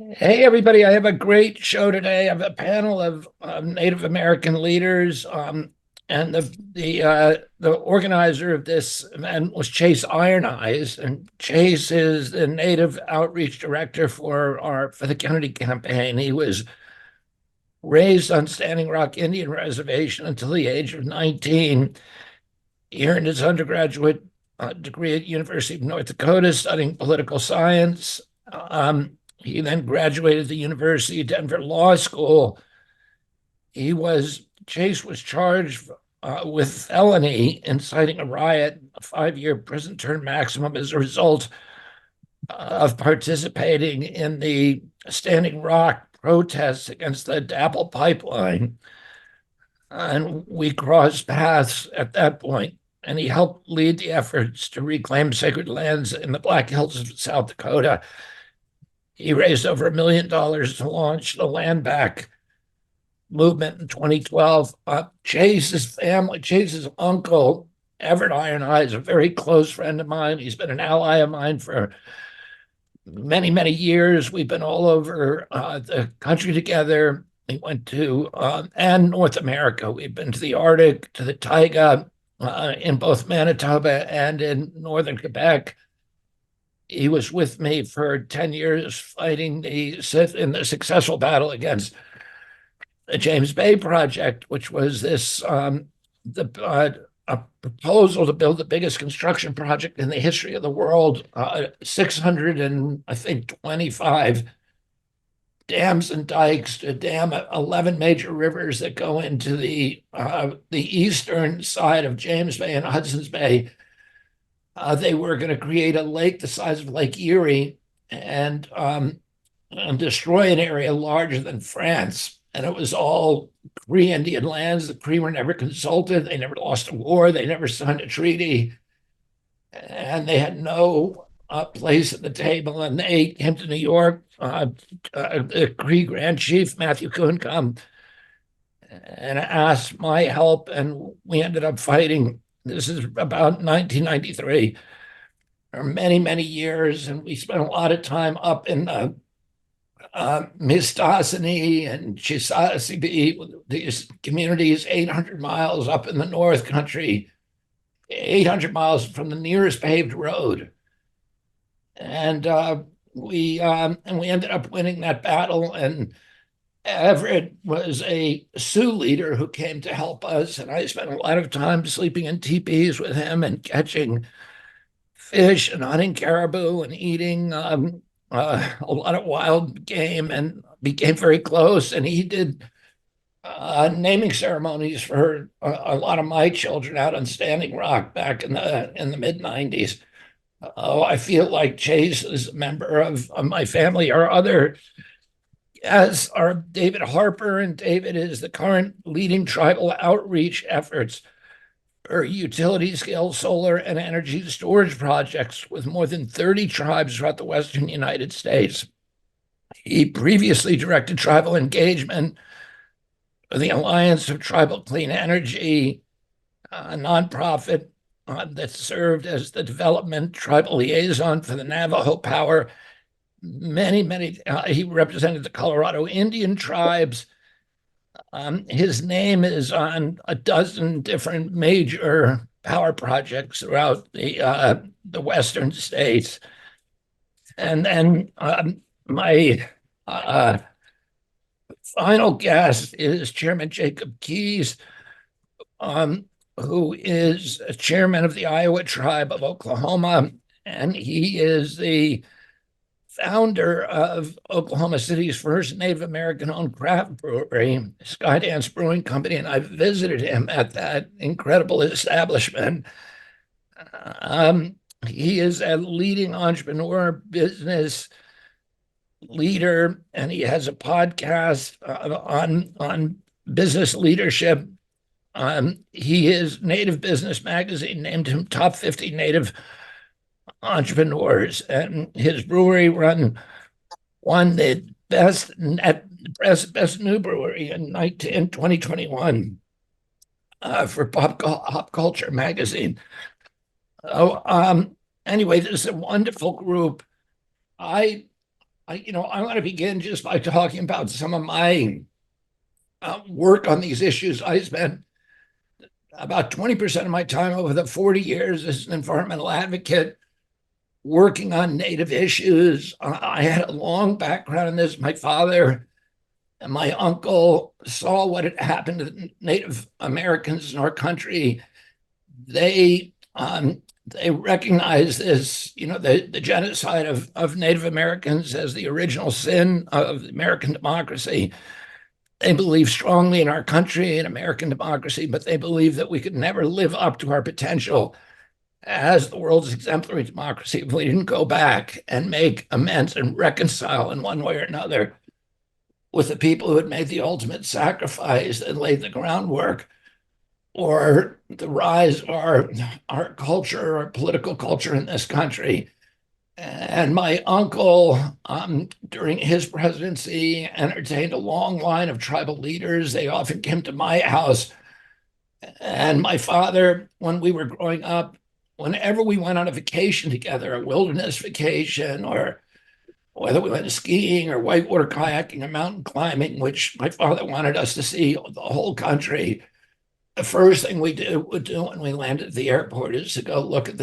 Hey, everybody, I have a great show today. I have a panel of Native American leaders, and the organizer of this event was Chase Iron Eyes, and Chase is the Native Outreach Director for the Kennedy campaign. He was raised on Standing Rock Indian Reservation until the age of 19. He earned his undergraduate degree at University of North Dakota, studying political science. He then graduated the University of Denver Law School. Chase was charged with felony inciting a riot, a 5-year prison term maximum as a result of participating in the Standing Rock protests against the DAPL pipeline. And we crossed paths at that point, and he helped lead the efforts to reclaim sacred lands in the Black Hills of South Dakota. He raised over $1 million to launch the Land Back movement in 2012. Chase's uncle, Everett Iron Eye, is a very close friend of mine. He's been an ally of mine for many, many years. We've been all over the country together. We went to and North America. We've been to the Arctic, to the taiga, in both Manitoba and in northern Quebec. He was with me for 10 years fighting in the successful battle against the James Bay Project, which was a proposal to build the biggest construction project in the history of the world, 600 and I think 25 dams and dikes to dam 11 major rivers that go into the eastern side of James Bay and Hudson's Bay. They were going to create a lake the size of Lake Erie and destroy an area larger than France. And it was all Cree Indian lands. The Cree were never consulted. They never lost a war. They never signed a treaty. And they had no place at the table. And they came to New York. The Cree Grand Chief, Matthew Kuncombe, and asked my help. And we ended up fighting. This is about 1993, for many, many years. And we spent a lot of time up in Mistassini and Chisasibi, these communities 800 miles up in the North Country, 800 miles from the nearest paved road. And we ended up winning that battle. And Everett was a Sioux leader who came to help us. And I spent a lot of time sleeping in teepees with him and catching fish and hunting caribou and eating a lot of wild game, and became very close. And he did naming ceremonies for a lot of my children out on Standing Rock back in the mid '90s. Oh, I feel like Chase is a member of my family. Our other guests are David Harper, and David is the current leading tribal outreach efforts for utility scale solar and energy storage projects with more than 30 tribes throughout the Western United States. He previously directed tribal engagement for the Alliance of Tribal Clean Energy, a nonprofit that served as the development tribal liaison for the Navajo Power. He represented the Colorado Indian tribes. His name is on a dozen different major power projects throughout the Western states. And then my final guest is Chairman Jacob Keyes, who is chairman of the Iowa Tribe of Oklahoma, and he is the founder of Oklahoma City's first Native American-owned craft brewery, Skydance Brewing Company, and I visited him at that incredible establishment. He is a leading entrepreneur, business leader, and he has a podcast on business leadership. Native Business Magazine named him top 50 Native entrepreneurs, and his brewery won the best new brewery in 2021 for Pop Culture magazine. Oh, anyway, this is a wonderful group. I I want to begin just by talking about some of my work on these issues. I spent about 20% of my time over the 40 years as an environmental advocate working on Native issues. I had a long background in this. My father and my uncle saw what had happened to the Native Americans in our country. They recognized this, the genocide of Native Americans as the original sin of American democracy. They believe strongly in our country and American democracy, but they believe that we could never live up to our potential as the world's exemplary democracy if we didn't go back and make amends and reconcile in one way or another with the people who had made the ultimate sacrifice and laid the groundwork or the rise of our culture, our political culture in this country. And my uncle, during his presidency, entertained a long line of tribal leaders. They often came to my house. And my father, when we were growing up, whenever we went on a vacation together, a wilderness vacation, or whether we went skiing or whitewater kayaking or mountain climbing, which my father wanted us to see the whole country, the first thing we would do when we landed at the airport is to go look at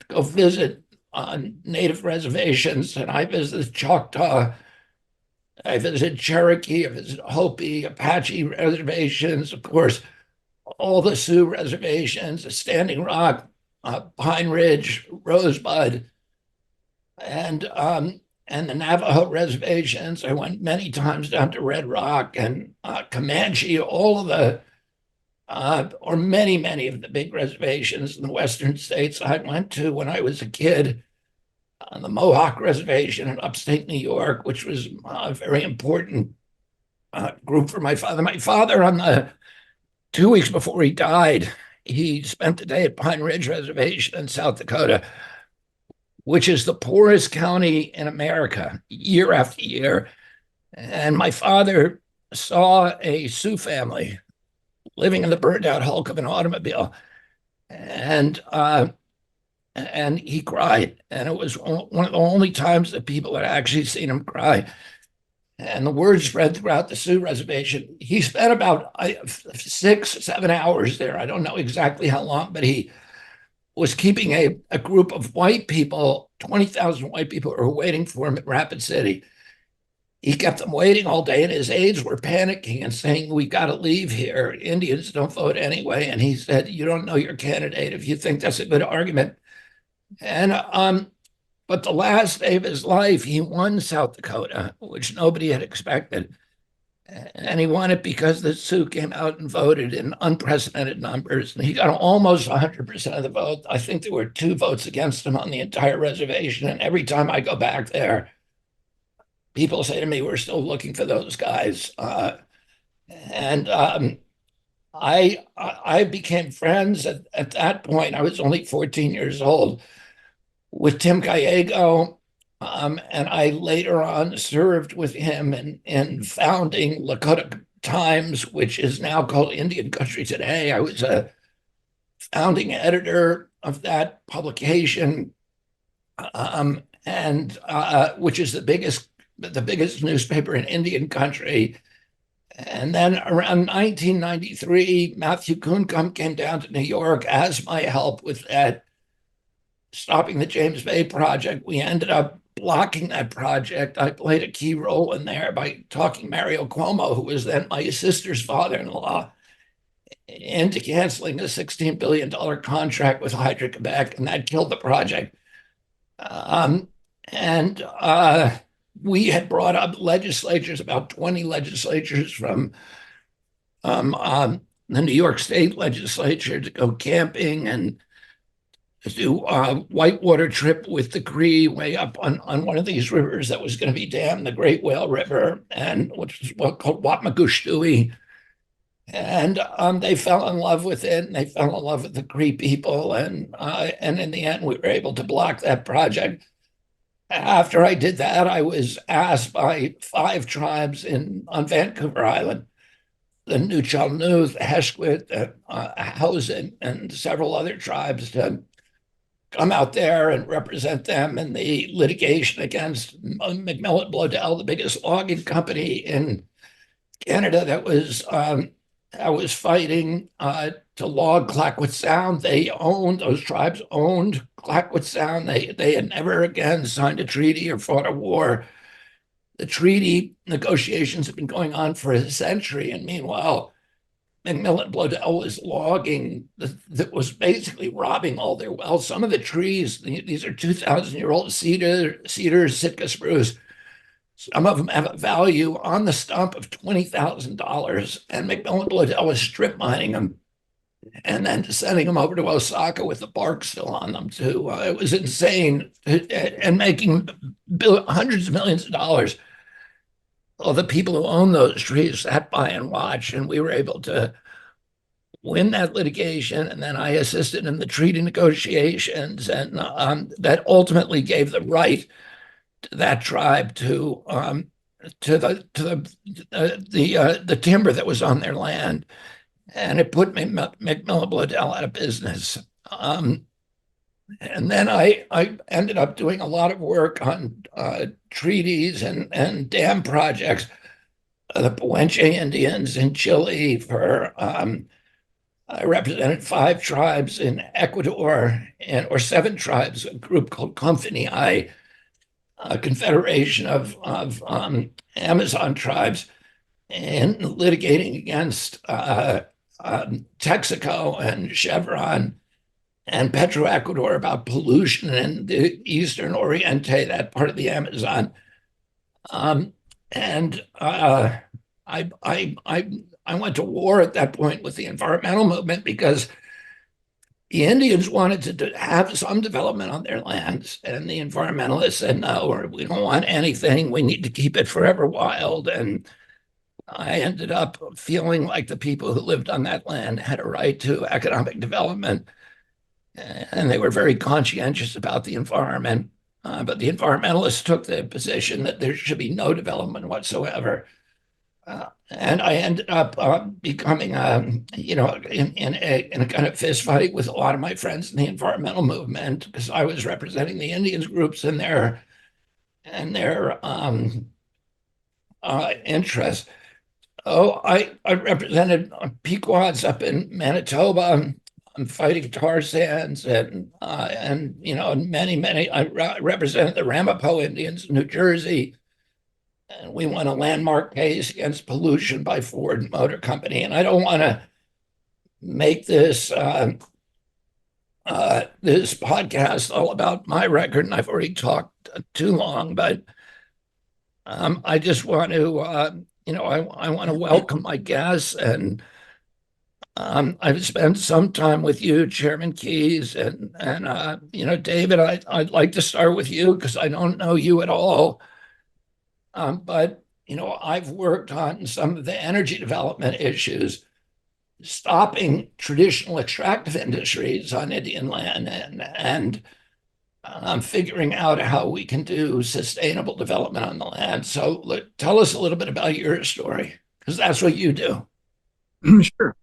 go visit on Native reservations. And I visited Choctaw, I visited Cherokee, I visited Hopi, Apache reservations, of course, all the Sioux reservations, Standing Rock, Pine Ridge, Rosebud, and the Navajo reservations. I went many times down to Red Rock and Comanche, all of the or many of the big reservations in the western states I went to when I was a kid. On the Mohawk Reservation in upstate New York, which was a very important group for my father. My father, on the 2 weeks before he died, he spent the day at Pine Ridge Reservation in South Dakota, which is the poorest county in America, year after year. And my father saw a Sioux family living in the burned out hulk of an automobile. And he cried. And it was one of the only times that people had actually seen him cry. And the word spread throughout the Sioux reservation. He spent about 6, 7 hours there. I don't know exactly how long, but he was keeping a group of white people, 20,000 white people who were waiting for him at Rapid City. He kept them waiting all day, and his aides were panicking and saying, "We got to leave here. Indians don't vote anyway." And he said, "You don't know your candidate if you think that's a good argument." And but the last day of his life, he won South Dakota, which nobody had expected. And he won it because the Sioux came out and voted in unprecedented numbers. And he got almost 100% of the vote. I think there were 2 votes against him on the entire reservation. And every time I go back there, people say to me, "We're still looking for those guys." And I became friends at that point. I was only 14 years old with Tim Gallego, and I later on served with him in founding Lakota Times, which is now called Indian Country Today. I was a founding editor of that publication, and which is the biggest newspaper in Indian Country. And then around 1993, Matthew Kuncombe came down to New York, asked my help with that, stopping the James Bay project. We ended up blocking that project. I played a key role in there by talking Mario Cuomo, who was then my sister's father-in-law, into canceling a $16 billion contract with Hydro-Quebec, and that killed the project. And we had brought up legislatures, about 20 legislatures from the New York State legislature, to go camping and do a whitewater trip with the Cree way up on one of these rivers that was going to be dammed, the Great Whale River, and which is called Wapmagushtui. And they fell in love with it, and they fell in love with the Cree people, and in the end, we were able to block that project. After I did that, I was asked by 5 tribes on Vancouver Island, the Nuchalnu, the Heshquit, the Hausa, and several other tribes, to come out there and represent them in the litigation against McMillan Bloedel, the biggest logging company in Canada that was fighting to log Clayoquot Sound. Those tribes owned Clayoquot Sound. They had never again signed a treaty or fought a war. The treaty negotiations have been going on for a century, and meanwhile, McMillan Bloedel was logging that was basically robbing all their wealth. Some of the trees, these are 2,000-year-old cedars, Sitka spruce. Some of them have a value on the stump of $20,000, and McMillan Bloedel was strip mining them and then sending them over to Osaka with the bark still on them too. It was insane, and making hundreds of millions of dollars. Well, the people who own those trees sat by and watched, and we were able to win that litigation. And then I assisted in the treaty negotiations, and that ultimately gave the right to that tribe to the timber that was on their land, and it put McMillan Bloedel out of business. And then I ended up doing a lot of work on treaties and dam projects. The Puenche Indians in Chile I represented 5 tribes in Ecuador or 7 tribes, a group called Confini, a confederation of Amazon tribes, and litigating against Texaco and Chevron and Petroecuador about pollution in the Eastern Oriente, that part of the Amazon. And I went to war at that point with the environmental movement because the Indians wanted to have some development on their lands, and the environmentalists said, no, we don't want anything. We need to keep it forever wild. And I ended up feeling like the people who lived on that land had a right to economic development, and they were very conscientious about the environment. But the environmentalists took the position that there should be no development whatsoever. And I ended up becoming, in a kind of fist fight with a lot of my friends in the environmental movement because I was representing the Indians groups and their interests. Oh, I represented Pequods up in Manitoba. I'm fighting tar sands and many. I represented the Ramapo Indians in New Jersey. And we won a landmark case against pollution by Ford Motor Company. And I don't want to make this this podcast all about my record, and I've already talked too long. But I just want to, I want to welcome my guests, and I've spent some time with you, Chairman Keyes, and David. I'd like to start with you because I don't know you at all. But I've worked on some of the energy development issues, stopping traditional extractive industries on Indian land, and figuring out how we can do sustainable development on the land. So tell us a little bit about your story, because that's what you do. Sure.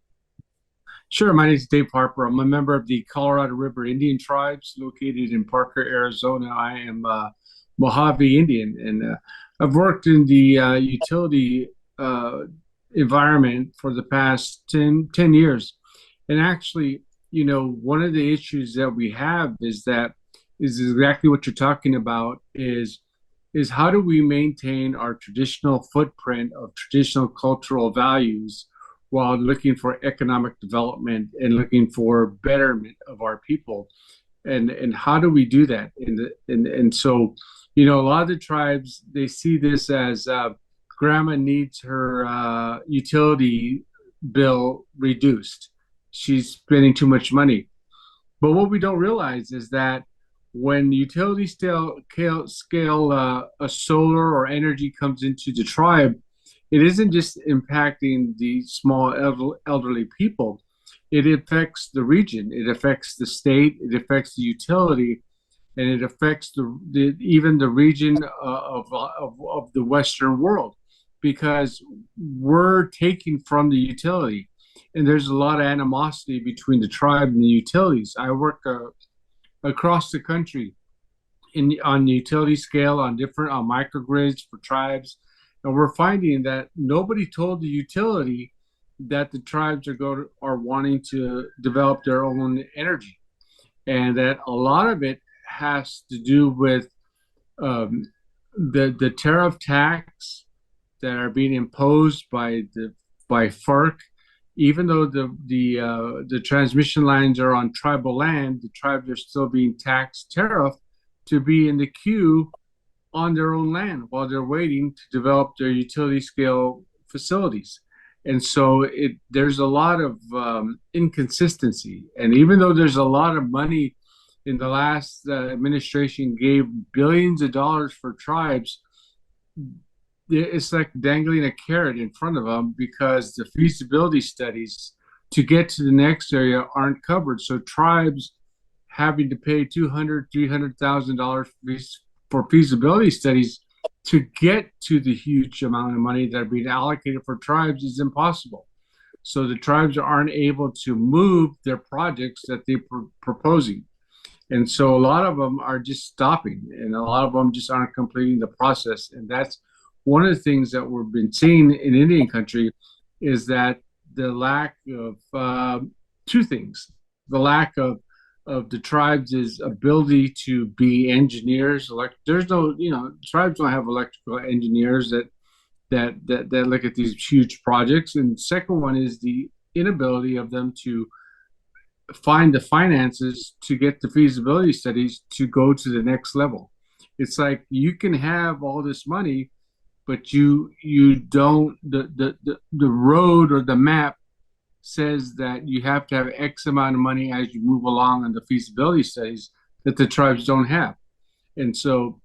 Sure. My name is Dave Harper. I'm a member of the Colorado River Indian tribes located in Parker, Arizona. I am Mojave Indian, and I've worked in the utility environment for the past 10 years. And actually, one of the issues that we have is exactly what you're talking about is how do we maintain our traditional footprint of traditional cultural values while looking for economic development and looking for betterment of our people, and how do we do that? And so, a lot of the tribes, they see this as grandma needs her utility bill reduced. She's spending too much money. But what we don't realize is that when utility scale a solar or energy comes into the tribe, it isn't just impacting the small elderly people. It affects the region. It affects the state. It affects the utility, and it affects even the region of the Western world, because we're taking from the utility, and there's a lot of animosity between the tribe and the utilities. I work across the country on the utility scale, on different on microgrids for tribes, and we're finding that nobody told the utility that the tribes are wanting to develop their own energy, and that a lot of it has to do with um, the tariff tax that are being imposed by FERC. Even though the transmission lines are on tribal land, the tribes are still being taxed tariff to be in the queue on their own land while they're waiting to develop their utility scale facilities. And so there's a lot of inconsistency. And even though there's a lot of money in the last administration gave billions of dollars for tribes, it's like dangling a carrot in front of them because the feasibility studies to get to the next area aren't covered. So tribes having to pay $300,000 for feasibility studies to get to the huge amount of money that are being allocated for tribes is impossible. So the tribes aren't able to move their projects that they're proposing. And so a lot of them are just stopping, and a lot of them just aren't completing the process. And that's one of the things that we've been seeing in Indian country is that the lack of two things: the lack of the tribes' ability to be engineers. There's no, tribes don't have electrical engineers that look at these huge projects. And the second one is the inability of them to find the finances to get the feasibility studies to go to the next level. It's like you can have all this money, but you don't the road or the map says that you have to have X amount of money as you move along on the feasibility studies that the tribes don't have. And so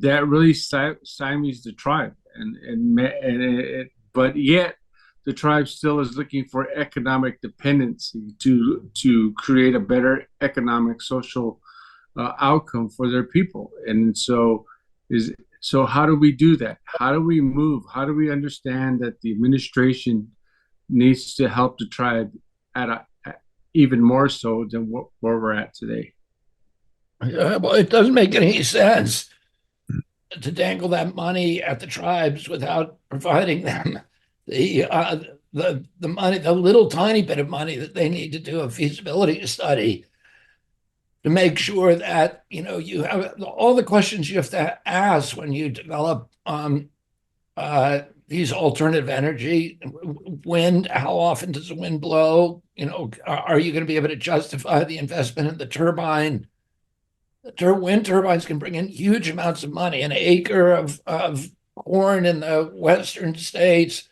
that really stymies the tribe. But yet the tribe still is looking for economic dependency to create a better economic social outcome for their people. And so how do we do that? How do we move? How do we understand that the administration needs to help the tribe even more so than where we're at today? Well, it doesn't make any sense to dangle that money at the tribes without providing them the money, the little tiny bit of money that they need to do a feasibility study to make sure that you have all the questions you have to ask when you develop these alternative energy. Wind, how often does the wind blow? Are you going to be able to justify the investment in the turbine? Wind turbines can bring in huge amounts of money. An acre of corn in the western states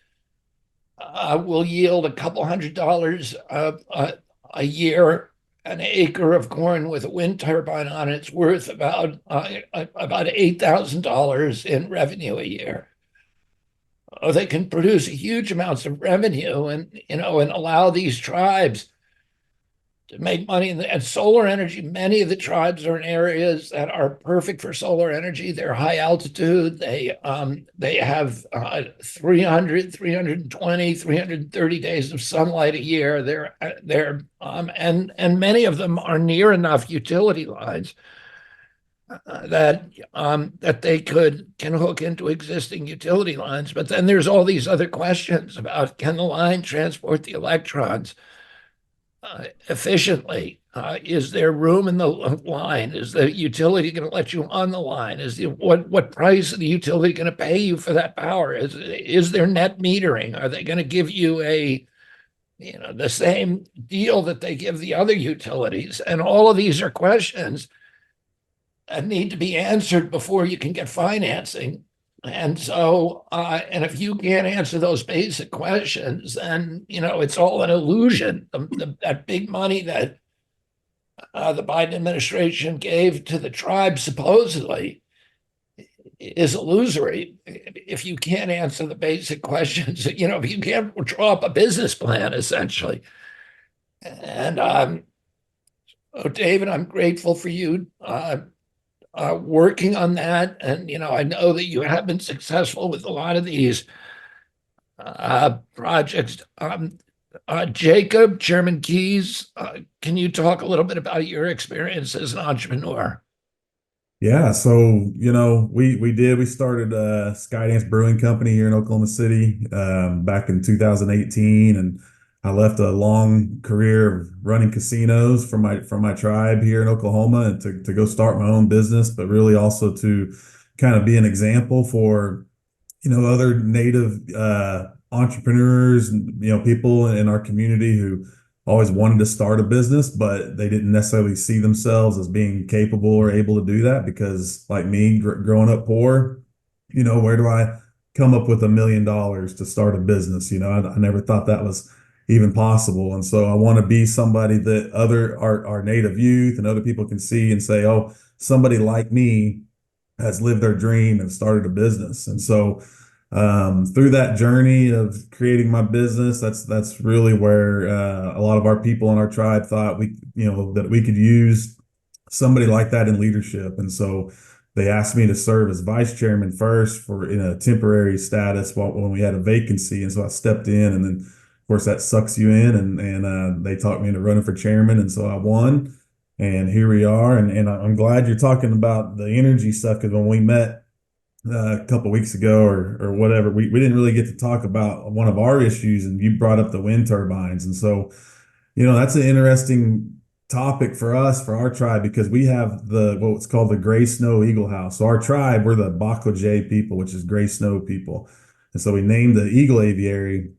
will yield a couple $100 a year. An acre of corn with a wind turbine on it's worth about $8,000 in revenue a year. They can produce huge amounts of revenue and allow these tribes to make money. And solar energy, many of the tribes are in areas that are perfect for solar energy. They're high altitude. They have 300, 320, 330 days of sunlight a year. And many of them are near enough utility lines that they can hook into existing utility lines. But then there's all these other questions about, can the line transport the electrons efficiently? Is there room in the line? Is the utility going to let you on the line? What price is the utility going to pay you for that power? Is there net metering? Are they going to give you the same deal that they give the other utilities? And all of these are questions that need to be answered before you can get financing. And so, and if you can't answer those basic questions, then it's all an illusion. That big money that the Biden administration gave to the tribe supposedly is illusory if you can't answer the basic questions. If you can't draw up a business plan, essentially. And David, I'm grateful for you working on that. And, I know that you have been successful with a lot of these projects. Jacob, German Keys, can you talk a little bit about your experience as an entrepreneur? Yeah, so we started Skydance Brewing Company here in Oklahoma City back in 2018, and I left a long career of running casinos from my tribe here in Oklahoma and to go start my own business, but really also to kind of be an example for other native entrepreneurs, people in our community who always wanted to start a business, but they didn't necessarily see themselves as being capable or able to do that because, like me, growing up poor, where do I come up with $1 million to start a business? I never thought that was even possible. And so I want to be somebody that our native youth and other people can see and say, oh, somebody like me has lived their dream and started a business. And so through that journey of creating my business, that's really where a lot of our people in our tribe thought that we could use somebody like that in leadership. And so they asked me to serve as vice chairman first for in a temporary status when we had a vacancy. And so I stepped in, and then of course that sucks you in, and they talked me into running for chairman, and so I won. And here we are, and I'm glad you're talking about the energy stuff because when we met a couple of weeks ago or whatever, we didn't really get to talk about one of our issues, and you brought up the wind turbines. And so, that's an interesting topic for us, for our tribe, because we have what's called the gray snow eagle house. So our tribe, we're the Bako people, which is gray snow people. And so we named the eagle aviary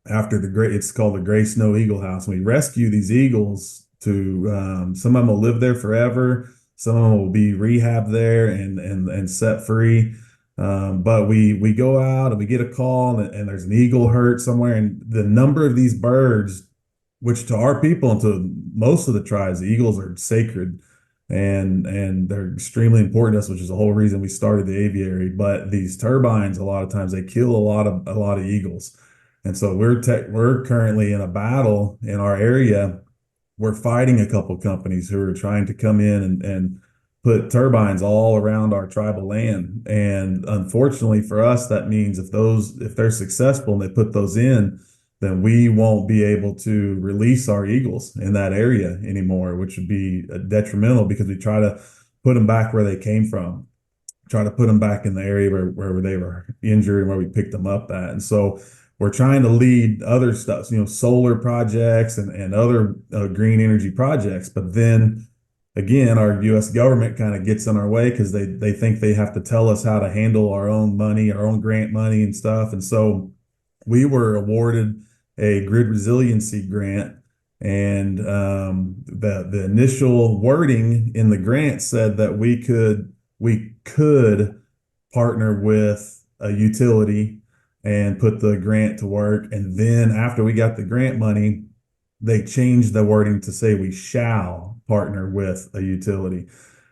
after it's called the Gray Snow Eagle House. And we rescue these eagles to, some of them will live there forever. Some of them will be rehabbed there and set free. But we go out and we get a call, and there's an eagle hurt somewhere. And the number of these birds, which to our people and to most of the tribes, the eagles are sacred and they're extremely important to us, which is the whole reason we started the aviary. But these turbines, a lot of times they kill a lot of eagles. And so we're currently in a battle in our area. We're fighting a couple companies who are trying to come in and put turbines all around our tribal land. And unfortunately for us, that means if they're successful and they put those in, then we won't be able to release our eagles in that area anymore, which would be detrimental because we try to put them back where they came from, try to put them back in the area where they were injured and where we picked them up at. And so we're trying to lead other stuff, solar projects and other green energy projects. But then again, our U.S. government kind of gets in our way because they think they have to tell us how to handle our own money, our own grant money and stuff. And so we were awarded a grid resiliency grant. And the initial wording in the grant said that we could partner with a utility and put the grant to work. And then after we got the grant money, they changed the wording to say we shall partner with a utility.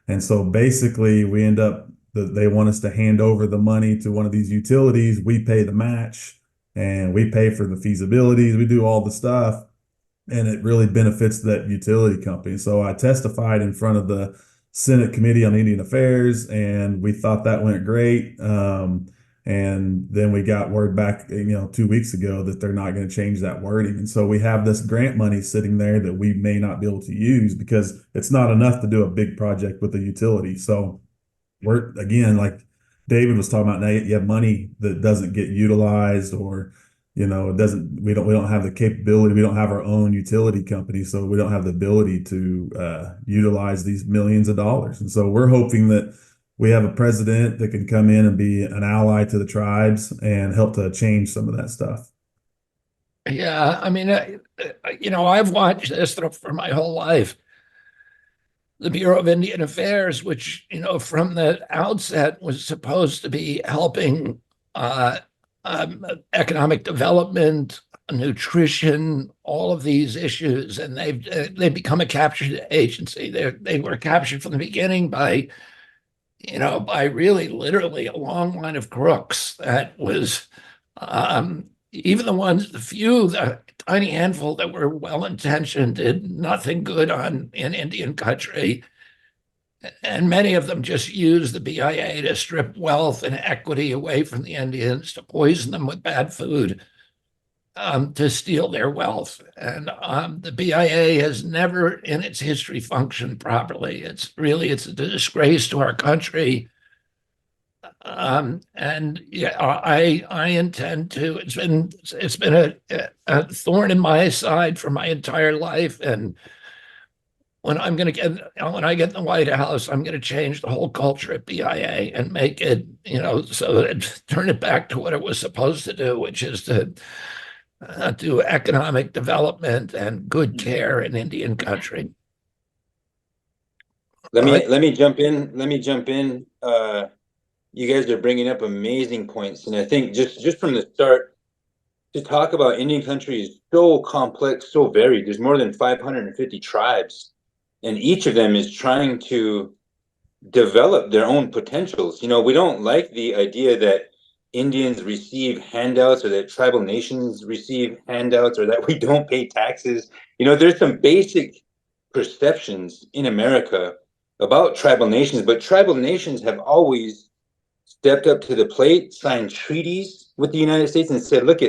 And so basically we end up they want us to hand over the money to one of these utilities. We pay the match and we pay for the feasibilities. We do all the stuff, and it really benefits that utility company. So I testified in front of the Senate Committee on Indian Affairs, and we thought that went great. And then we got word back, 2 weeks ago that they're not going to change that wording. And so we have this grant money sitting there that we may not be able to use because it's not enough to do a big project with a utility. So we're, again, like David was talking about, now you have money that doesn't get utilized, or it doesn't, we don't have the capability. We don't have our own utility company, so we don't have the ability to utilize these millions of dollars. And so we're hoping that we have a president that can come in and be an ally to the tribes and help to change some of that stuff. Yeah, I mean, I've watched this for my whole life. The Bureau of Indian Affairs, which, from the outset was supposed to be helping uh, economic development, nutrition, all of these issues, and they've become a captured agency. They were captured from the beginning by really literally a long line of crooks that was even the few, the tiny handful that were well intentioned, did nothing good in Indian country. And many of them just used the BIA to strip wealth and equity away from the Indians, to poison them with bad food. to steal their wealth. And the BIA has never in its history functioned properly. It's a disgrace to our country. And yeah, I intend to. It's been a thorn in my side for my entire life. And when when I get in the White House, I'm going to change the whole culture at BIA and make it, so that turn it back to what it was supposed to do, which is to do economic development and good care in Indian country. Let me jump in. Let me jump in. You guys are bringing up amazing points, and I think just from the start, to talk about Indian country is so complex, so varied. There's more than 550 tribes, and each of them is trying to develop their own potentials. We don't like the idea that Indians receive handouts or that tribal nations receive handouts or that we don't pay taxes. There's some basic perceptions in America about tribal nations, but tribal nations have always stepped up to the plate, signed treaties with the United States and said, look,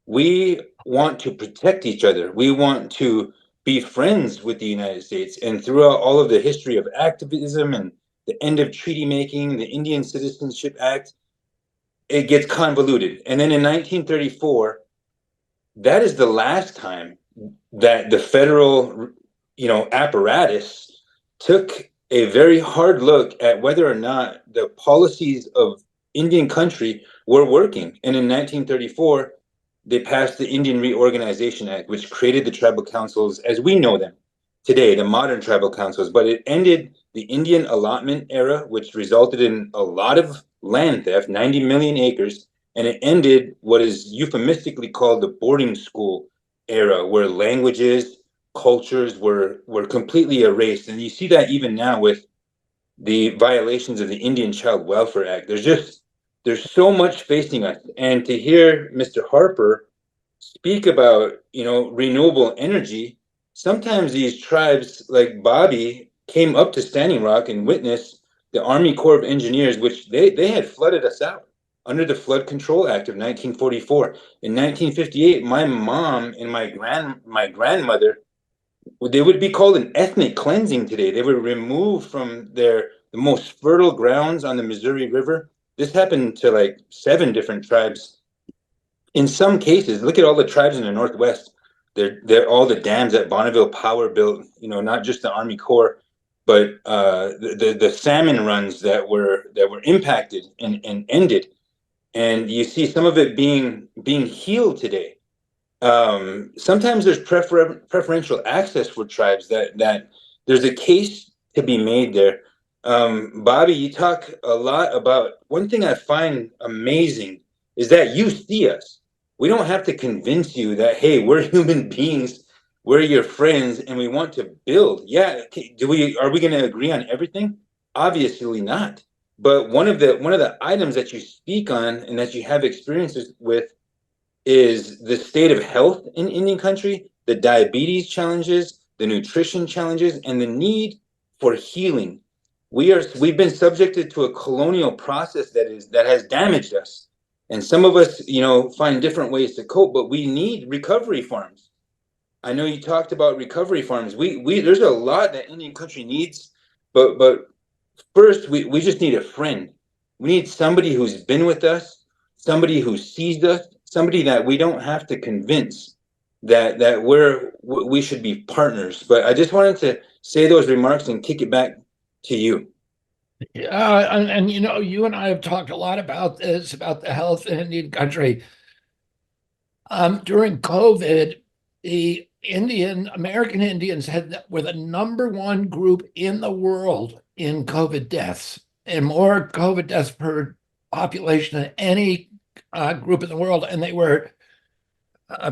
we want to protect each other. We want to be friends with the United States. And throughout all of the history of activism and the end of treaty making, the Indian Citizenship Act, it gets convoluted. And then in 1934, that is the last time that the federal, apparatus took a very hard look at whether or not the policies of Indian country were working. And in 1934, they passed the Indian Reorganization Act, which created the tribal councils as we know them today, the modern tribal councils. But it ended the Indian allotment era, which resulted in a lot of land theft, 90 million acres. And it ended what is euphemistically called the boarding school era, where languages, cultures were completely erased. And you see that even now with the violations of the Indian Child Welfare Act. There's so much facing us. And to hear Mr. Harper speak about, renewable energy, sometimes these tribes like Bobby came up to Standing Rock and witnessed the Army Corps of Engineers, which they had flooded us out under the Flood Control Act of 1944. In 1958, my mom and my grandmother, they would be called an ethnic cleansing today. They were removed from the most fertile grounds on the Missouri River. This happened to like 7 different tribes. In some cases, look at all the tribes in the Northwest. They're all the dams that Bonneville Power built, not just the Army Corps, but the salmon runs that were impacted and ended. And you see some of it being healed today. Sometimes there's preferential access for tribes that there's a case to be made there. Bobby, you talk a lot about, one thing I find amazing is that you see us. We don't have to convince you that, hey, we're human beings, we're your friends, and we want to build. Yeah, are we going to agree on everything? Obviously not. But one of the items that you speak on and that you have experiences with is the state of health in Indian country, the diabetes challenges, the nutrition challenges, and the need for healing. We've been subjected to a colonial process that has damaged us. And some of us, find different ways to cope, but we need recovery farms. I know you talked about recovery farms. We there's a lot that Indian country needs, but first we just need a friend. We need somebody who's been with us, somebody who sees us, somebody that we don't have to convince that we should be partners. But I just wanted to say those remarks and kick it back to you. Yeah, and you and I have talked a lot about this, about the health in Indian country. During COVID, the American Indians were the #1 group in the world in COVID deaths, and more COVID deaths per population than any group in the world. And they were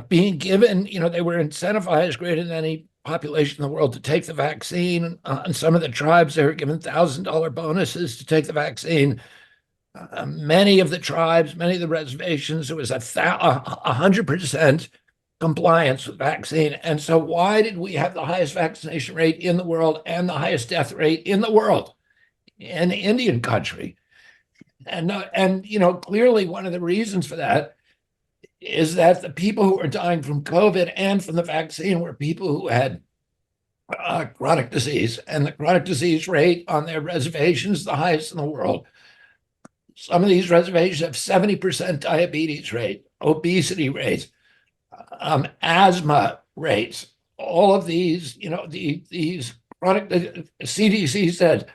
being given, they were incentivized greater than any population in the world to take the vaccine. And some of the tribes, they were given $1,000 bonuses to take the vaccine. Many of the tribes, many of the reservations, it was 100% compliance with vaccine. And so why did we have the highest vaccination rate in the world and the highest death rate in the world in the Indian country? And clearly one of the reasons for that is that the people who are dying from COVID and from the vaccine were people who had chronic disease, and the chronic disease rate on their reservations is the highest in the world. Some of these reservations have 70% diabetes rate, obesity rates, asthma rates. All of these, these chronic, the CDC said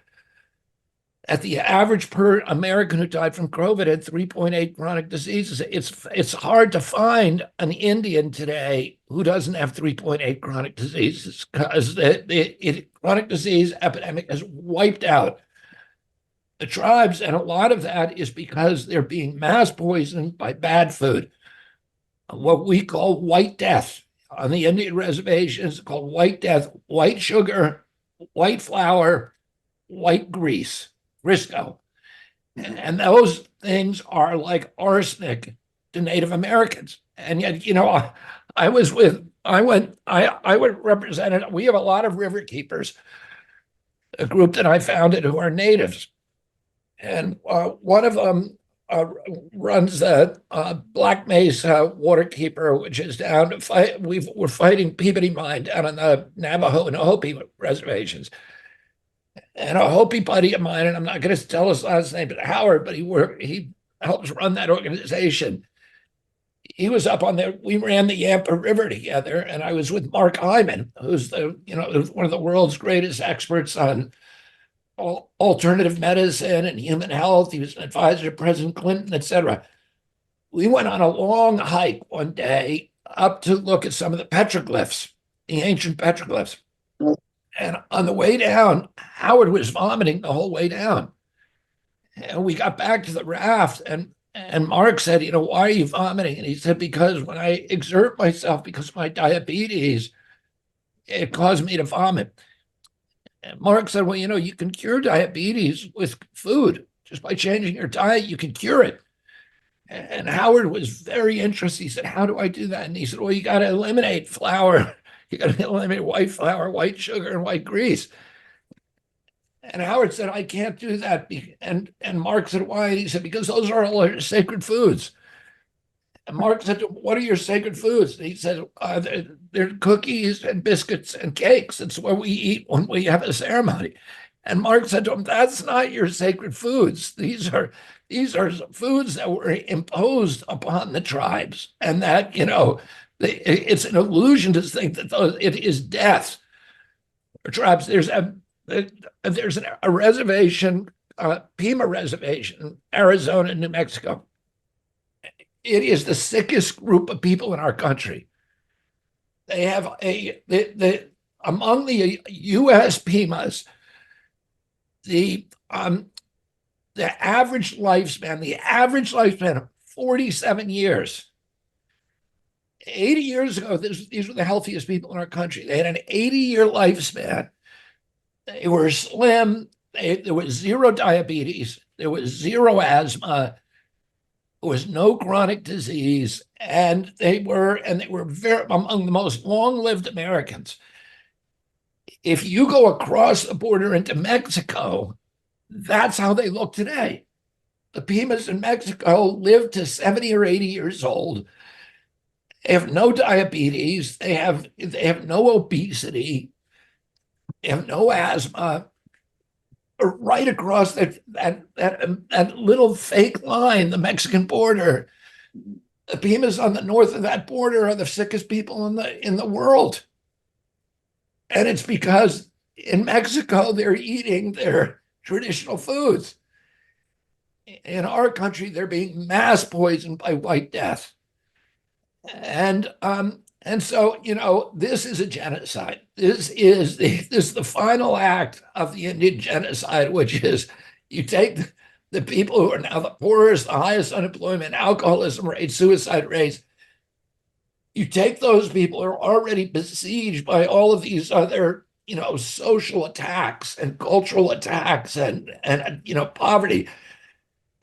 that the average per American who died from COVID had 3.8 chronic diseases. It's hard to find an Indian today who doesn't have 3.8 chronic diseases, because the chronic disease epidemic has wiped out the tribes, and a lot of that is because they're being mass poisoned by bad food, what we call white death. On the Indian reservations, called white death: white sugar, white flour, white grease, Crisco. And those things are like arsenic to Native Americans. And yet, I represented, we have a lot of river keepers, a group that I founded who are natives. And one of them runs the Black Mesa Waterkeeper, which is down to fight. We're fighting Peabody Mine down on the Navajo and Hopi reservations. And a Hopi buddy of mine, and I'm not going to tell his last name, but Howard, but he helps run that organization. He was up on there. We ran the Yampa River together, and I was with Mark Hyman, who's one of the world's greatest experts on alternative medicine and human health. He was an advisor to President Clinton, et cetera. We went on a long hike one day up to look at some of the petroglyphs, the ancient petroglyphs. And on the way down, Howard was vomiting the whole way down. And we got back to the raft, and Mark said, why are you vomiting? And he said, because when I exert myself, because of my diabetes, it caused me to vomit. And Mark said, well, you can cure diabetes with food. Just by changing your diet, you can cure it. And Howard was very interested. He said, how do I do that? And he said, well, you got to eliminate flour. You got to eliminate white flour, white sugar, and white grease. And Howard said, I can't do that. And Mark said, why? And he said, because those are all our sacred foods. And Mark said, what are your sacred foods? And he said, they're cookies and biscuits and cakes. It's what we eat when we have a ceremony. And Mark said to him, that's not your sacred foods. These are foods that were imposed upon the tribes. And that, it's an illusion to think that it is death. Tribes, there's a reservation, Pima Reservation, Arizona, New Mexico. It is the sickest group of people in our country. They have among the U.S. Pimas, the average lifespan of 47 years. 80 years ago, these were the healthiest people in our country. They had an 80-year lifespan. They were slim. There was zero diabetes. There was zero asthma. There was no chronic disease, and they were very among the most long-lived Americans. If you go across the border into Mexico, that's how they look today. The Pimas in Mexico live to 70 or 80 years old. They have no diabetes. They have no obesity. They have no asthma. Right across that little fake line, the Mexican border, the Pimas on the north of that border are the sickest people in the world. And it's because in Mexico they're eating their traditional foods. In our country, they're being mass poisoned by white death. And so, this is a genocide. This is the final act of the Indian genocide, which is you take the people who are now the poorest, the highest unemployment, alcoholism rates, suicide rates. You take those people who are already besieged by all of these other, social attacks and cultural attacks and poverty,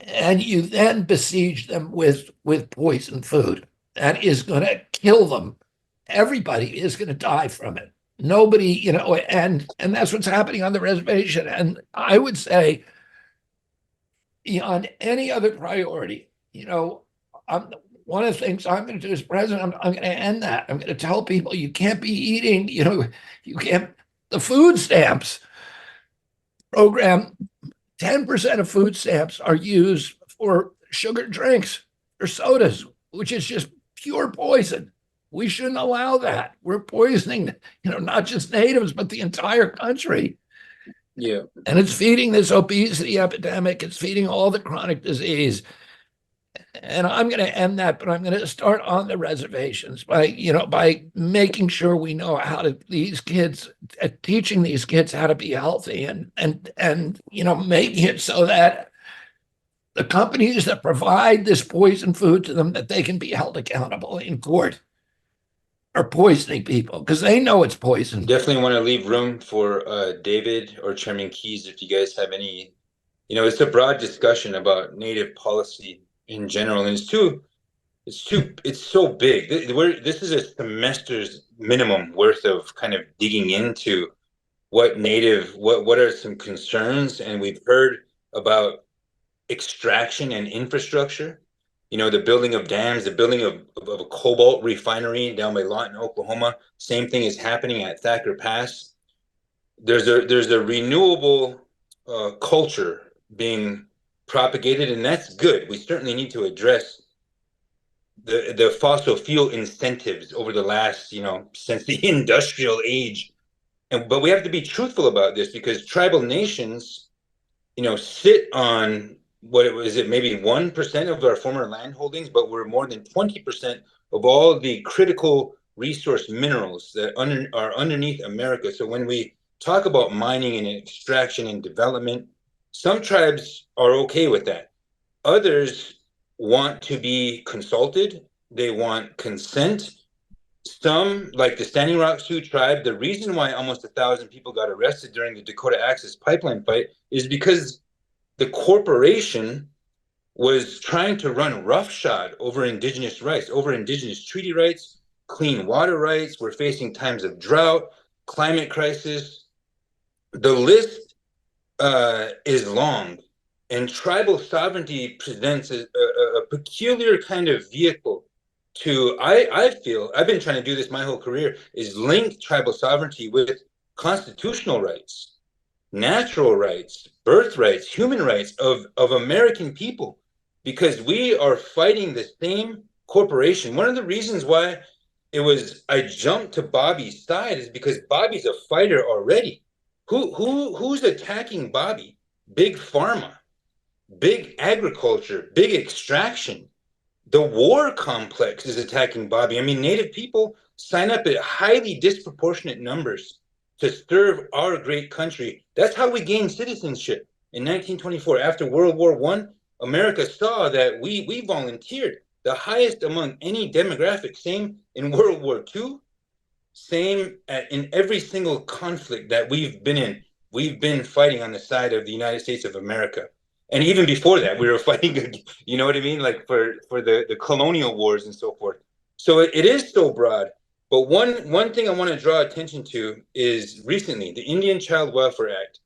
and you then besiege them with poisoned food that is going to kill them. Everybody is going to die from it. Nobody, and that's what's happening on the reservation. And I would say, beyond any other priority, one of the things I'm going to do as president, I'm going to end that. I'm going to tell people you can't be eating, you can't, the food stamps program, 10% of food stamps are used for sugar drinks or sodas, which is just pure poison. We shouldn't allow that. We're poisoning, not just natives, but the entire country. Yeah. And it's feeding this obesity epidemic. It's feeding all the chronic disease. And I'm going to end that, but I'm going to start on the reservations by making sure we know how to teaching these kids how to be healthy and making it so that the companies that provide this poison food to them, that they can be held accountable in court, are poisoning people because they know it's poison. Definitely want to leave room for David or Chairman Keys if you guys have any. It's a broad discussion about Native policy in general, and it's so big. This is a semester's minimum worth of kind of digging into what are some concerns, and we've heard about extraction and infrastructure. The building of dams, the building of a cobalt refinery down by Lawton, Oklahoma. Same thing is happening at Thacker Pass. There's a renewable culture being propagated, and that's good. We certainly need to address the fossil fuel incentives over the last, since the industrial age. But we have to be truthful about this because tribal nations, sit on maybe 1% of our former land holdings, but we're more than 20% of all the critical resource minerals that are underneath America. So when we talk about mining and extraction and development, some tribes are okay with that. Others want to be consulted. They want consent. Some, like the Standing Rock Sioux tribe, the reason why almost 1,000 people got arrested during the Dakota Access Pipeline fight is because the corporation was trying to run roughshod over indigenous rights, over indigenous treaty rights, clean water rights. We're facing times of drought, climate crisis. The list is long, and tribal sovereignty presents a peculiar kind of vehicle to, I feel, I've been trying to do this my whole career, is link tribal sovereignty with constitutional rights, natural rights, birthrights, human rights of American people, because we are fighting the same corporation. One of the reasons why I jumped to Bobby's side is because Bobby's a fighter already. Who's attacking Bobby? Big pharma, big agriculture, big extraction. The war complex is attacking Bobby. I mean, Native people sign up at highly disproportionate numbers to serve our great country. That's how we gained citizenship in 1924. After World War I, America saw that we volunteered, the highest among any demographic. Same in World War II, same in every single conflict that we've been in. We've been fighting on the side of the United States of America. And even before that, we were fighting, you know what I mean? Like for the colonial wars and so forth. So it is so broad. But one thing I want to draw attention to is recently the Indian Child Welfare Act,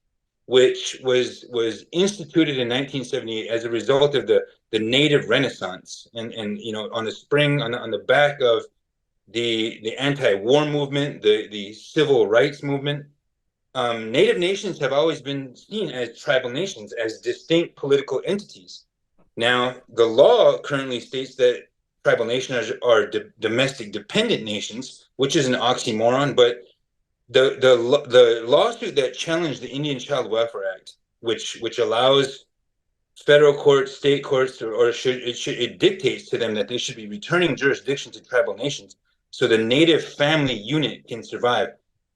which was instituted in 1978 as a result of the Native Renaissance, and on the back of the anti-war movement, the civil rights movement. Native nations have always been seen as tribal nations, as distinct political entities. Now, the law currently states that tribal nations are domestic dependent nations, which is an oxymoron. But the lawsuit that challenged the Indian Child Welfare Act, which allows federal courts, state courts, it dictates to them that they should be returning jurisdiction to tribal nations so the Native family unit can survive.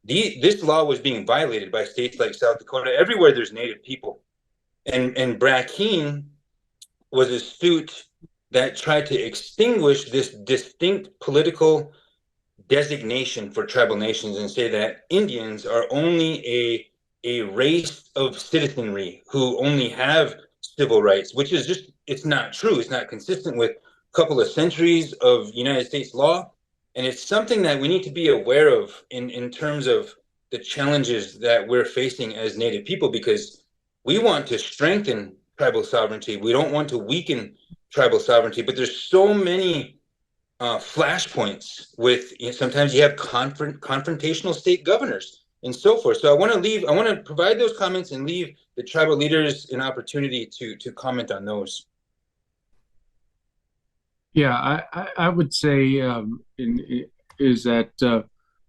This law was being violated by states like South Dakota, everywhere there's Native people. And Brackeen was a suit that tried to extinguish this distinct political designation for tribal nations and say that Indians are only a race of citizenry who only have civil rights, which is just, it's not true. It's not consistent with a couple of centuries of United States law. And it's something that we need to be aware of in terms of the challenges that we're facing as Native people, because we want to strengthen tribal sovereignty. We don't want to weaken tribal sovereignty, but there's so many flashpoints with, sometimes you have confrontational state governors and so forth. So I want to provide those comments and leave the tribal leaders an opportunity to comment on those. Yeah, I would say is that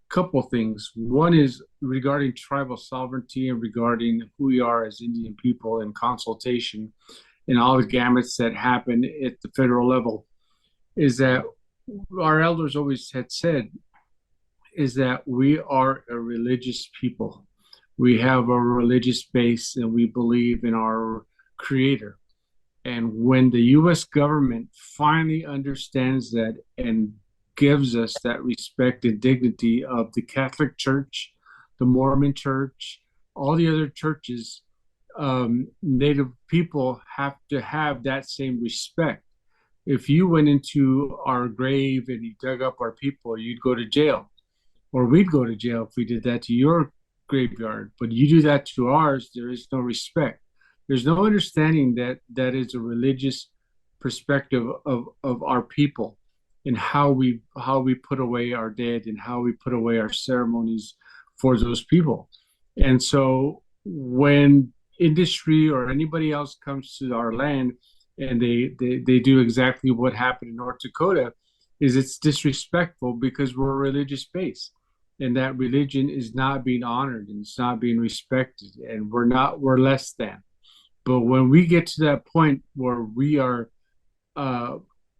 couple things. One is regarding tribal sovereignty and regarding who we are as Indian people in consultation and all the gamuts that happen at the federal level, is that our elders always had said is that we are a religious people. We have a religious base and we believe in our creator. And when the US government finally understands that and gives us that respect and dignity of the Catholic Church, the Mormon Church, all the other churches, Native people have to have that same respect. If you went into our grave and you dug up our people, you'd go to jail, or we'd go to jail if we did that to your graveyard. But you do that to ours, there is no respect. There's no understanding that that is a religious perspective of our people and how we put away our dead and how we put away our ceremonies for those people. And so when industry or anybody else comes to our land and they do exactly what happened in North Dakota, is it's disrespectful because we're a religious base and that religion is not being honored and it's not being respected and we're less than. But when we get to that point where we are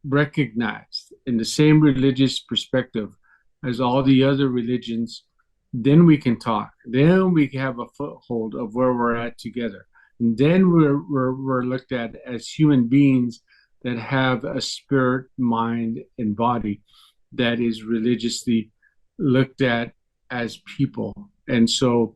recognized in the same religious perspective as all the other religions, then we can talk. Then we can have a foothold of where we're at together. And then we're looked at as human beings that have a spirit, mind, and body that is religiously looked at as people. And so,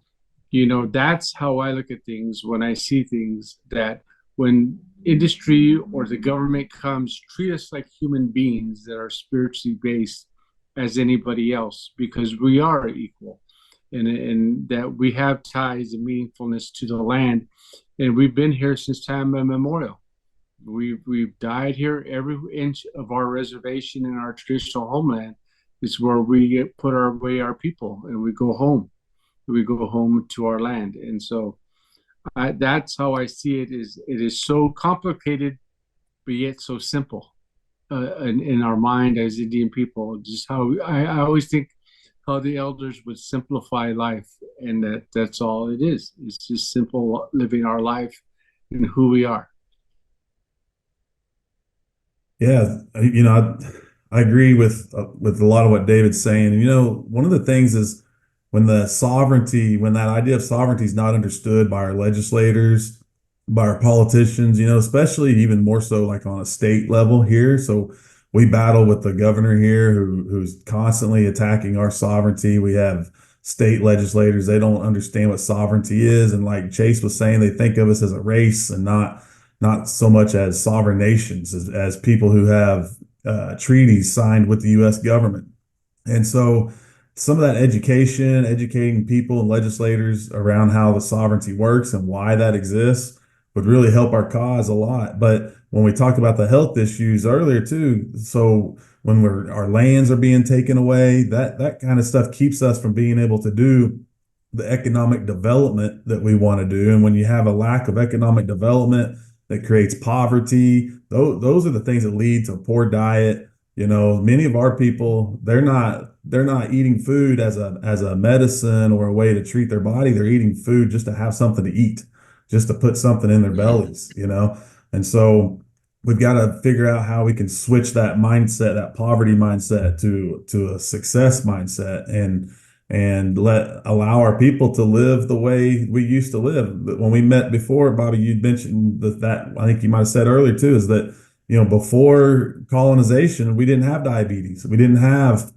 that's how I look at things when I see things, that when industry or the government comes, treat us like human beings that are spiritually based as anybody else, because we are equal and that we have ties and meaningfulness to the land. And we've been here since time immemorial. We've died here. Every inch of our reservation in our traditional homeland is where we put away our people and we go home. We go home to our land. And so that's how I see it. It is so complicated, but yet so simple in our mind as Indian people. Just how I always think how the elders would simplify life, and that's all it is. It's just simple living our life and who we are. Yeah, I agree with a lot of what David's saying. And one of the things is when that idea of sovereignty is not understood by our legislators, by our politicians, especially even more so like on a state level here. So we battle with the governor here who's constantly attacking our sovereignty. We have state legislators, they don't understand what sovereignty is. And like Chase was saying, they think of us as a race and not so much as sovereign nations, as people who have treaties signed with the US government. And so some of that educating people and legislators around how the sovereignty works and why that exists would really help our cause a lot. But when we talked about the health issues earlier too, so when our lands are being taken away, that kind of stuff keeps us from being able to do the economic development that we want to do. And when you have a lack of economic development that creates poverty, those are the things that lead to a poor diet. Many of our people, they're not eating food as a medicine or a way to treat their body. They're eating food just to have something to eat, just to put something in their bellies, And so we've got to figure out how we can switch that mindset, that poverty mindset to a success mindset and allow our people to live the way we used to live. When we met before, Bobby, you'd mentioned that I think you might have said earlier too, is that before colonization, we didn't have diabetes. We didn't have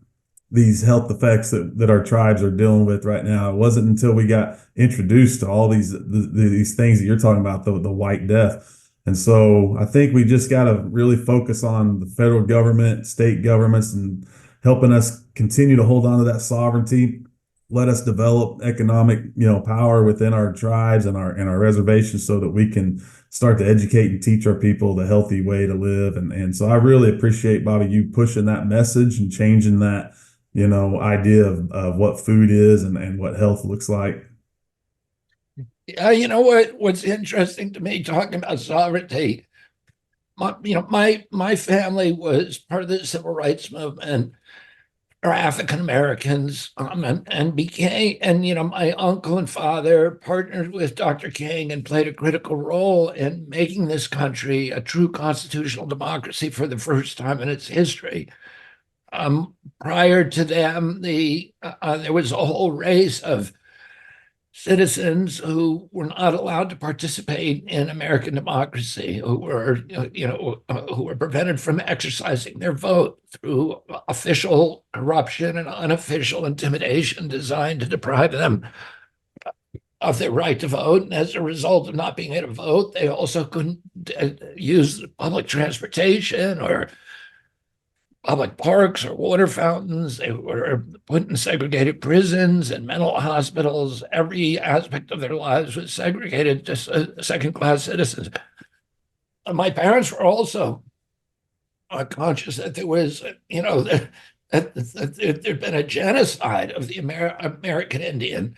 these health effects that our tribes are dealing with right now. It wasn't until we got introduced to all these things that you're talking about, the white death. And so I think we just got to really focus on the federal government, state governments, and helping us continue to hold on to that sovereignty. let us develop economic, power within our tribes and our reservations so that we can start to educate and teach our people the healthy way to live. And so I really appreciate, Bobby, you pushing that message and changing that, idea of what food is and what health looks like. Yeah, what's interesting to me talking about sovereignty, my family was part of the civil rights movement, are African Americans, and became, and my uncle and father partnered with Dr. King and played a critical role in making this country a true constitutional democracy for the first time in its history. Prior to them, there was a whole race of citizens who were not allowed to participate in American democracy, who were prevented from exercising their vote through official corruption and unofficial intimidation designed to deprive them of their right to vote. And as a result of not being able to vote, they also couldn't use public transportation or public parks or water fountains. They were put in segregated prisons and mental hospitals. Every aspect of their lives was segregated to second-class citizens. And my parents were also conscious that there was, that there'd been a genocide of the American Indian,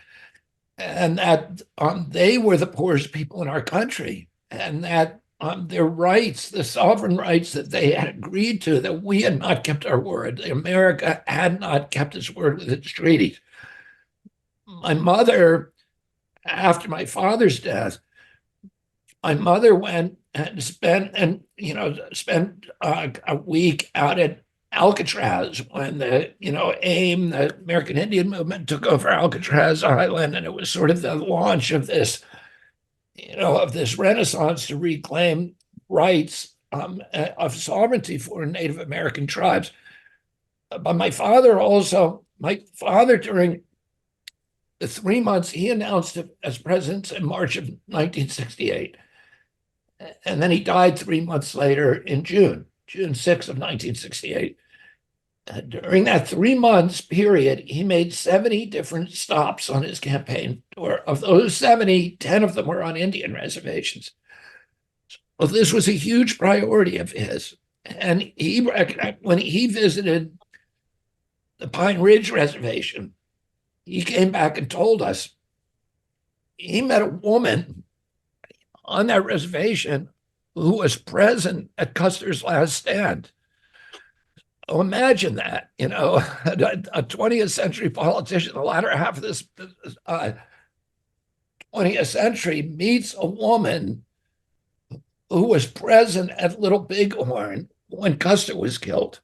and that they were the poorest people in our country, and that their rights, the sovereign rights that they had agreed to, that we had not kept our word. America had not kept its word with its treaties. My mother, after my father's death, my mother went and spent a week out at Alcatraz when the AIM, the American Indian Movement, took over Alcatraz Island, and it was sort of the launch of this renaissance to reclaim rights of sovereignty for Native American tribes. But my father during the 3 months he announced as president in March of 1968, and then he died 3 months later in June 6th of 1968. During that 3 months period, he made 70 different stops on his campaign tour. Of those 70, 10 of them were on Indian reservations. Well, this was a huge priority of his. And when he visited the Pine Ridge Reservation, he came back and told us he met a woman on that reservation who was present at Custer's last stand. Oh, imagine that, a 20th century politician, the latter half of this 20th century, meets a woman who was present at Little Bighorn when Custer was killed,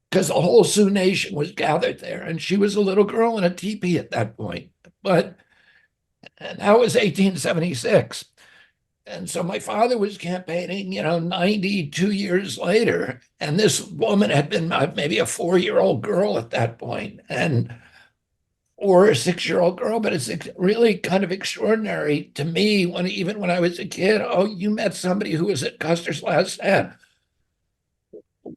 because the whole Sioux Nation was gathered there, and she was a little girl in a teepee at that point. But that was 1876. And so my father was campaigning, 92 years later. And this woman had been maybe a 4-year-old girl at that point, or a 6-year-old girl. But it's really kind of extraordinary to me even when I was a kid. Oh, you met somebody who was at Custer's last stand.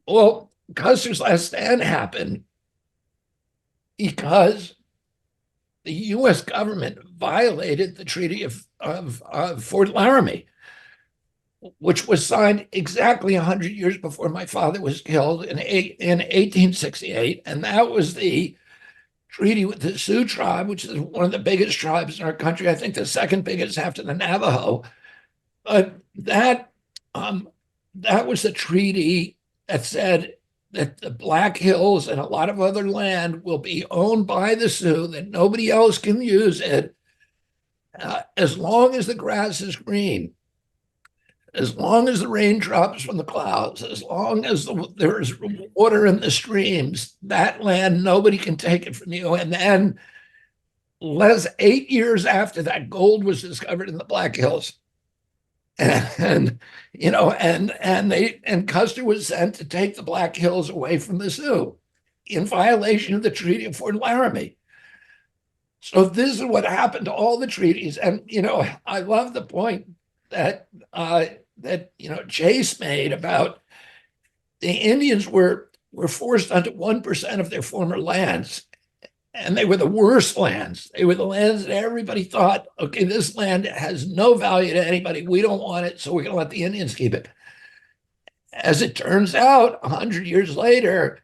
Well, Custer's last stand happened because the U.S. government violated the Treaty of Fort Laramie, which was signed exactly 100 years before my father was killed in 1868. And that was the treaty with the Sioux tribe, which is one of the biggest tribes in our country. I think the second biggest after the Navajo. But that was the treaty that said that the Black Hills and a lot of other land will be owned by the Sioux, that nobody else can use it, as long as the grass is green, as long as the rain drops from the clouds, as long as there's water in the streams. That land, nobody can take it from you. And then, 8 years after that, gold was discovered in the Black Hills. And Custer was sent to take the Black Hills away from the Sioux in violation of the Treaty of Fort Laramie. So this is what happened to all the treaties. And I love the point that Chase made about the Indians were forced onto 1% of their former lands. And they were the worst lands. They were the lands that everybody thought, okay, this land has no value to anybody. We don't want it, so we're going to let the Indians keep it. As it turns out, 100 years later,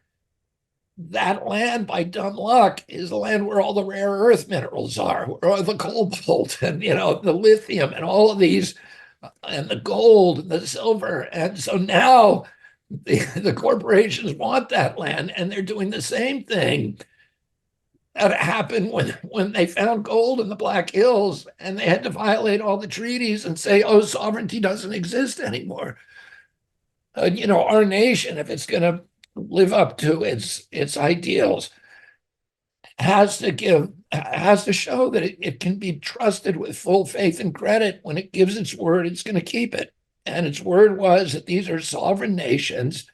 that land, by dumb luck, is the land where all the rare earth minerals are, where all the cobalt and the lithium and all of these, and the gold and the silver. And so now the corporations want that land, and they're doing the same thing that happened when they found gold in the Black Hills, and they had to violate all the treaties and say, oh, sovereignty doesn't exist anymore. Our nation, if it's going to live up to its ideals, has to show that it can be trusted with full faith and credit. When it gives its word, it's going to keep it. And its word was that these are sovereign nations,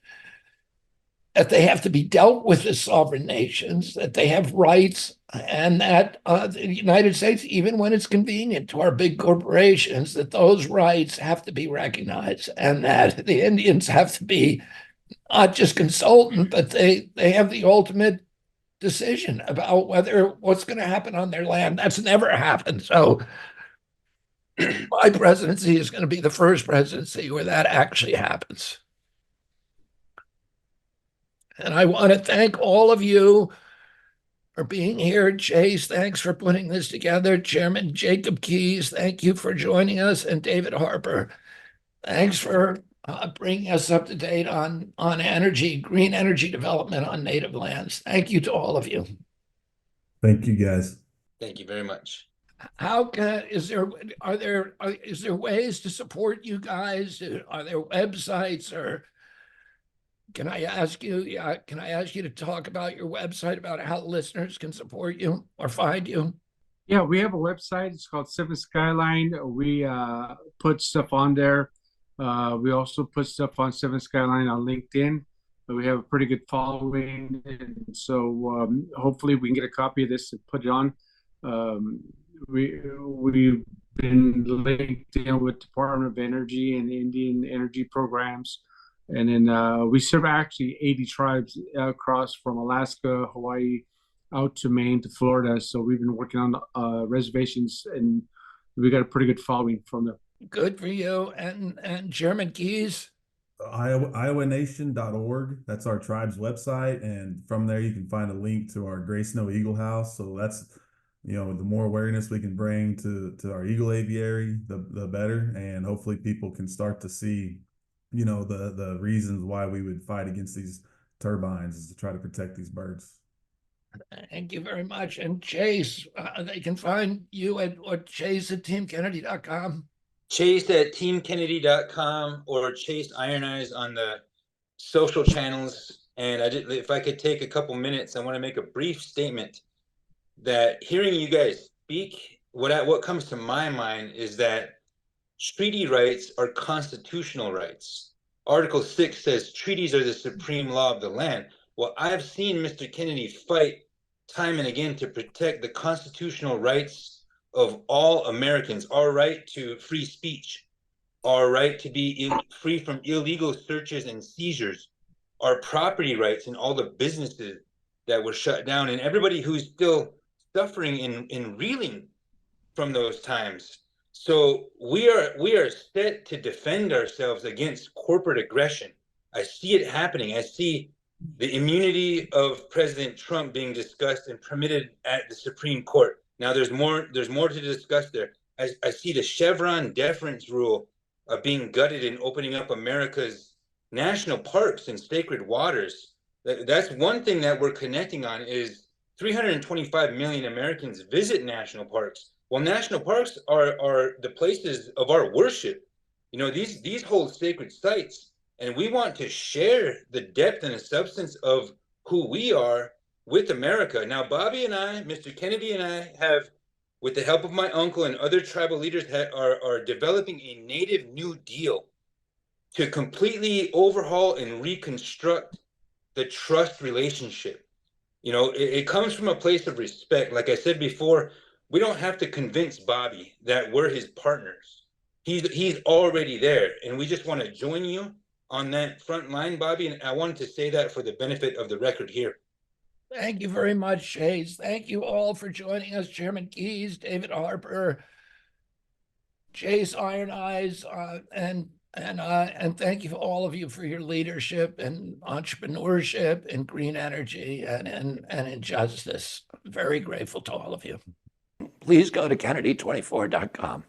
that they have to be dealt with as sovereign nations, that they have rights, and that the United States, even when it's convenient to our big corporations, that those rights have to be recognized, and that the Indians have to be not just consultant, but they have the ultimate decision about what's going to happen on their land. That's never happened. So my presidency is going to be the first presidency where that actually happens. And I want to thank all of you for being here. Chase, thanks for putting this together. Chairman Jacob Keyes, thank you for joining us. And David Harper, thanks for bringing us up to date on energy, green energy development on native lands. Thank you to all of you. Thank you, guys. Thank you very much. Is there ways to support you guys? Are there websites, or can I ask you to talk about your website, about how listeners can support you or find you? Yeah, we have a website. It's called Seven Skyline. We put stuff on there. We also put stuff on Seven Skyline on LinkedIn. We have a pretty good following, and so hopefully we can get a copy of this and put it on. We've been linked in with Department of Energy and Indian energy programs, and then we serve actually 80 tribes across from Alaska, Hawaii, out to Maine to Florida. So we've been working on reservations, and we got a pretty good following from them. Good for you. And Chairman Keyes? IowaNation.org. That's our tribe's website. And from there, you can find a link to our Gray Snow Eagle House. So that's, the more awareness we can bring to our eagle aviary, the better. And hopefully people can start to see, the reasons why we would fight against these turbines is to try to protect these birds. Thank you very much. And Chase, they can find you at chase@teamkennedy.com. Chase at teamkennedy.com or Chase Iron Eyes on the social channels. And if I could take a couple minutes, I want to make a brief statement that hearing you guys speak, what comes to my mind is that treaty rights are constitutional rights. Article 6 says treaties are the supreme law of the land. Well, I've seen Mr. Kennedy fight time and again to protect the constitutional rights of all Americans, our right to free speech, our right to be free from illegal searches and seizures, our property rights and all the businesses that were shut down, and everybody who's still suffering and reeling from those times. So we are set to defend ourselves against corporate aggression. I see it happening. I see the immunity of President Trump being discussed and permitted at the Supreme Court. Now there's more to discuss there. I see the Chevron deference rule being gutted and opening up America's national parks and sacred waters. That's one thing that we're connecting on is 325 million Americans visit national parks. Well, national parks are the places of our worship. These hold sacred sites, and we want to share the depth and the substance of who we are with America. Now, Bobby and I, Mr. Kennedy and I have, with the help of my uncle and other tribal leaders, are developing a Native New Deal to completely overhaul and reconstruct the trust relationship. It comes from a place of respect. Like I said before, we don't have to convince Bobby that we're his partners. He's already there, and we just want to join you on that front line, Bobby. And I wanted to say that for the benefit of the record here. Thank you very much, Chase. Thank you all for joining us, Chairman Keyes, David Harper, Chase Iron Eyes, and thank you for all of you for your leadership and entrepreneurship and green energy and injustice. Very grateful to all of you. Please go to Kennedy24.com.